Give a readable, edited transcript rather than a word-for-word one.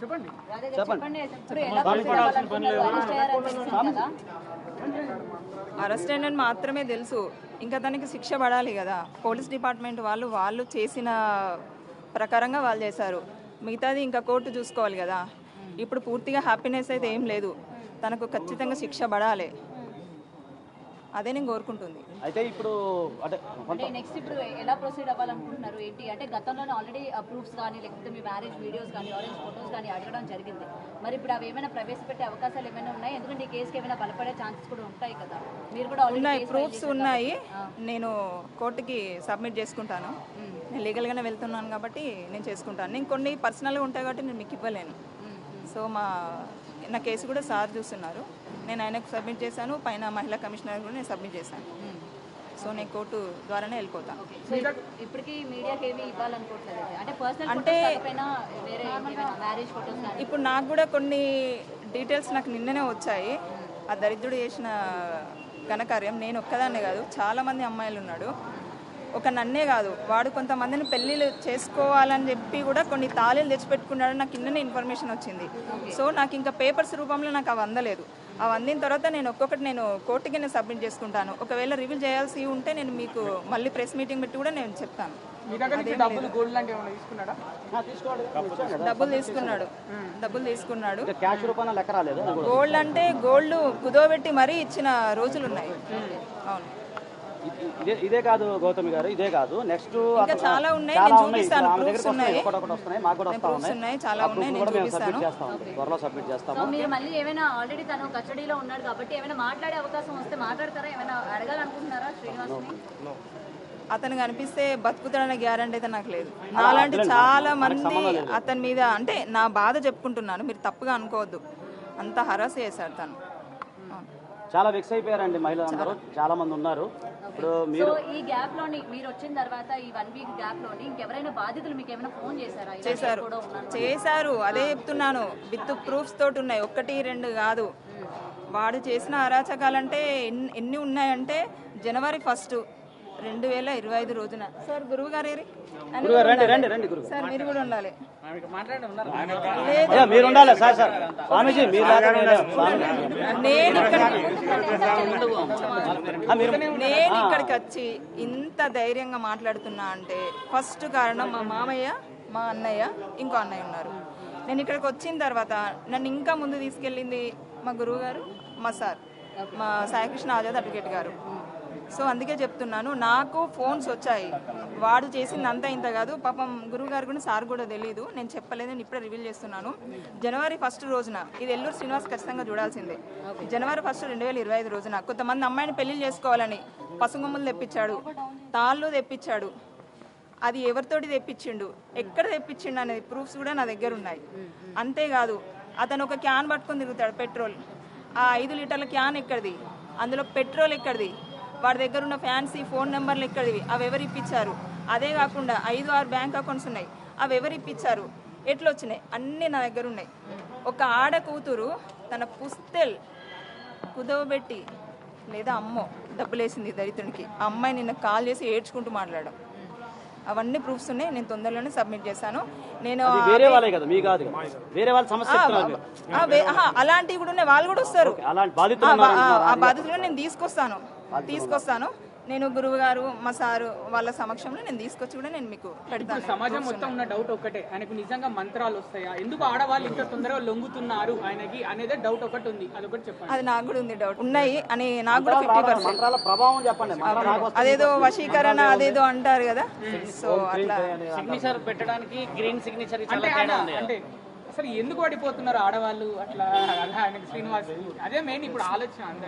చెప్పండి. అరెస్ట్ అయినని మాత్రమే తెలుసు, ఇంకా తనకి శిక్ష పడాలి కదా. పోలీస్ డిపార్ట్మెంట్ వాళ్ళు చేసిన ప్రకారంగా వాళ్ళు చేశారు, మిగతాది ఇంకా కోర్టు చూసుకోవాలి కదా. ఇప్పుడు పూర్తిగా హ్యాపీనెస్ అయితే ఏం లేదు, తనకు ఖచ్చితంగా శిక్ష పడాలి, అదే నేను కోరుకుంటుంది. అయితే ఇప్పుడు అంటే నెక్స్ట్ ఇప్పుడు ఎలా ప్రొసీడ్ అవ్వాలనుకుంటున్నారు ఏంటి అంటే గతంలోనే ఆల్రెడీ ప్రూఫ్స్ కానీ లేకపోతే మీ మ్యారేజ్ వీడియోస్ కానీ ఆరెంజ్ ఫొటోస్ కానీ అడగడం జరిగింది, మరి ఇప్పుడు అవి ఏమైనా ప్రవేశపెట్టే అవకాశాలు ఏమైనా ఉన్నాయి? ఎందుకంటే ఈ కేసుకి ఏమైనా బలపడే ఛాన్సెస్ కూడా ఉంటాయి కదా. మీరు కూడా ఉన్నాయి, ప్రూఫ్స్ ఉన్నాయి, నేను కోర్టుకి సబ్మిట్ చేసుకుంటాను. నేను లీగల్గానే వెళ్తున్నాను కాబట్టి నేను చేసుకుంటాను. నేను కొన్ని పర్సనల్గా ఉంటాయి కాబట్టి నేను మీకు ఇవ్వలేను. సో నా కేసు కూడా సార్ చూస్తున్నారు, నేను ఆయనకు సబ్మిట్ చేశాను, పైన మహిళా కమిషనర్ కూడా నేను సబ్మిట్ చేశాను. సో నేను కోర్టు ద్వారానే వెళ్ళిపోతాను. ఇప్పటికీ మీడియాకి ఏమి ఇవ్వాలనుకోవట్లేదు అంటే పర్సనల్ అంటే వేరే మ్యారేజ్ ఫొటోస్ ఇప్పుడు నాకు కూడా కొన్ని డీటెయిల్స్ నాకు నిన్ననే వచ్చాయి. ఆ దరిద్రుడు చేసిన ఘనకార్యం నేను ఒక్కదాన్నే కాదు, చాలామంది అమ్మాయిలు ఉన్నాడు, ఒక నన్నే కాదు, వాడు కొంతమందిని పెళ్ళిళ్ళు చేసుకోవాలని చెప్పి కూడా కొన్ని తాళీలు తెచ్చిపెట్టుకున్నాడు. నాకు నిన్ననే ఇన్ఫర్మేషన్ వచ్చింది. సో నాకు ఇంకా పేపర్స్ రూపంలో నాకు అవి అందలేదు. అవి అందిన తర్వాత నేను ఒక్కొక్కటి నేను కోర్టుకి నేను సబ్మిట్ చేసుకుంటాను. ఒకవేళ రివీల్ చేయాల్సి ఉంటే నేను మీకు మళ్ళీ ప్రెస్ మీటింగ్ పెట్టి కూడా నేను చెప్తాను. డబ్బులు తీసుకున్నాడు. గోల్డ్ అంటే గోల్డ్ కుదోబెట్టి మరీ ఇచ్చిన రోజులు ఉన్నాయి. అవును, ఇదే కాదు గౌతమి గారు, ఇదే కాదు, నెక్స్ట్ ఇంకా చాలా ఉన్నాయి, నేను చూపిస్తాను. ప్రూఫ్స్ ఉన్నాయి, ప్రూఫ్స్ ఉన్నాయి, చాలా ఉన్నాయి, నేను చూపిస్తాను. త్వరలో సబ్మిట్ చేస్తాము. మీరు మళ్ళీ ఏమైనా ఆల్రెడీ తను కస్టడీలో ఉన్నాడు కాబట్టి ఏమైనా మాట్లాడే అవకాశం వస్తే మాట్లాడతారా? ఏమైనా అడగాలనుకుంటున్నారా శ్రీనివాస్ని? అతను కనిపిస్తే బతుకుతాడనే గ్యారంటీ అయితే నాకు లేదు. నాలాంటి చాలా మంది అతని మీద, అంటే నా బాధ చెప్పుకుంటున్నాను, మీరు తప్పుగా అనుకోవద్దు, అంత హరాస్ చేశాడు తను. చాలా వెక్స్ అయిపోయారండి మహిళలందరూ, చాలా మంది ఉన్నారు. ఇప్పుడు మీరు ఈ గ్యాప్ లోని మీరు వచ్చిన తర్వాత ఈ 1 వీక్ గ్యాప్ లోని ఇంకెవరైనా బాధితులు మీకు ఏమైనా ఫోన్ చేశారా? చేశారు, అదే చెప్తున్నాను, విత్ ప్రూఫ్స్ తోటి ఉన్నాయి, 1, 2 కాదు. వాడు చేసిన అరాచకాలంటే ఎన్ని ఉన్నాయంటే జనవరి 1, 2025 రోజున సార్ గురువు గారు సార్ మీరు కూడా ఉండాలి. నేను ఇక్కడికి వచ్చి ఇంత ధైర్యంగా మాట్లాడుతున్నా అంటే ఫస్ట్ కారణం మా మామయ్య, మా అన్నయ్య, ఇంకో అన్నయ్య ఉన్నారు. నేను ఇక్కడికి వచ్చిన తర్వాత నన్ను ఇంకా ముందు తీసుకెళ్ళింది మా గురువు గారు, మా సార్, మా సాయికృష్ణ ఆజాద్ అడ్వకేట్ గారు. సో అందుకే చెప్తున్నాను, నాకు ఫోన్స్ వచ్చాయి, వాడు చేసింది అంతా ఇంత కాదు. పాపం గురువు గారు కూడా సార్ కూడా తెలియదు, నేను చెప్పలేదు, నేను ఇప్పుడే రివీల్ చేస్తున్నాను. జనవరి 1 రోజున, ఇది ఎల్లూరు శ్రీనివాస్ ఖచ్చితంగా చూడాల్సిందే, జనవరి 1, 2025 రోజున కొంతమంది అమ్మాయిని పెళ్లిళ్ళు చేసుకోవాలని పసుగొమ్మలు తెప్పించాడు, తాళ్ళు తెప్పించాడు. అది ఎవరితోటి తెప్పించిండు, ఎక్కడ తెప్పించిండు అనేది ప్రూఫ్స్ కూడా నా దగ్గర ఉన్నాయి. అంతేకాదు అతను ఒక క్యాన్ పట్టుకొని తిరుగుతాడు, పెట్రోల్. ఆ 5 లీటర్ల క్యాన్ ఎక్కడిది, అందులో పెట్రోల్ ఎక్కడిది, వాడి దగ్గర ఉన్న ఫ్యాన్సీ ఫోన్ నెంబర్లు ఎక్కడివి, అవి ఎవరు ఇప్పించారు. అదే కాకుండా 5-6 బ్యాంక్ అకౌంట్స్ ఉన్నాయి, అవి ఎవరు ఇప్పించారు, ఎట్లా వచ్చినాయి, అన్నీ నా దగ్గర ఉన్నాయి. ఒక ఆడ కూతురు తన పుస్తెల్ కుదవబెట్టి లేదా అమ్మో డబ్బులేసింది దరిద్రునికి, ఆ అమ్మాయి నిన్న కాల్ చేసి ఏడ్చుకుంటూ మాట్లాడడం, అవన్నీ ప్రూఫ్స్ ఉన్నాయి. నేను తొందరలోనే సబ్మిట్ చేశాను. నేను అలాంటివి కూడా ఉన్నాయి, వాళ్ళు కూడా వస్తారు, ఆ బాధితులను నేను తీసుకొస్తాను. నేను గురువు గారు, మా సారు వాళ్ళ సమక్షంలో నేను తీసుకొచ్చి కూడా నేను మీకు పెడతాను. సమాజం మొత్తం ఉన్న డౌట్ ఒకటే, ఆయనకు నిజంగా మంత్రాలు వస్తాయా, ఎందుకు ఆడవాళ్ళు ఇంత తొందరగా లొంగుతున్నారు ఆయనకి అనేది డౌట్ ఒకటి ఉంది, అదొకటి చెప్పండి. అది నాకు కూడా ఉంది, డౌట్ ఉన్నాయి అని నాకు కూడా 50%. అదేదో వశీకరణ అదేదో అంటారు కదా, సో అట్లా సిగ్నేచర్ పెట్టడానికి గ్రీన్ సిగ్నేచర్ అంటే అసలు ఎందుకు పడిపోతున్నారు ఆడవాళ్ళు అట్లా ఆయనకి శ్రీనివాస్, అదే మెయిన్ ఇప్పుడు ఆలోచన అందరూ.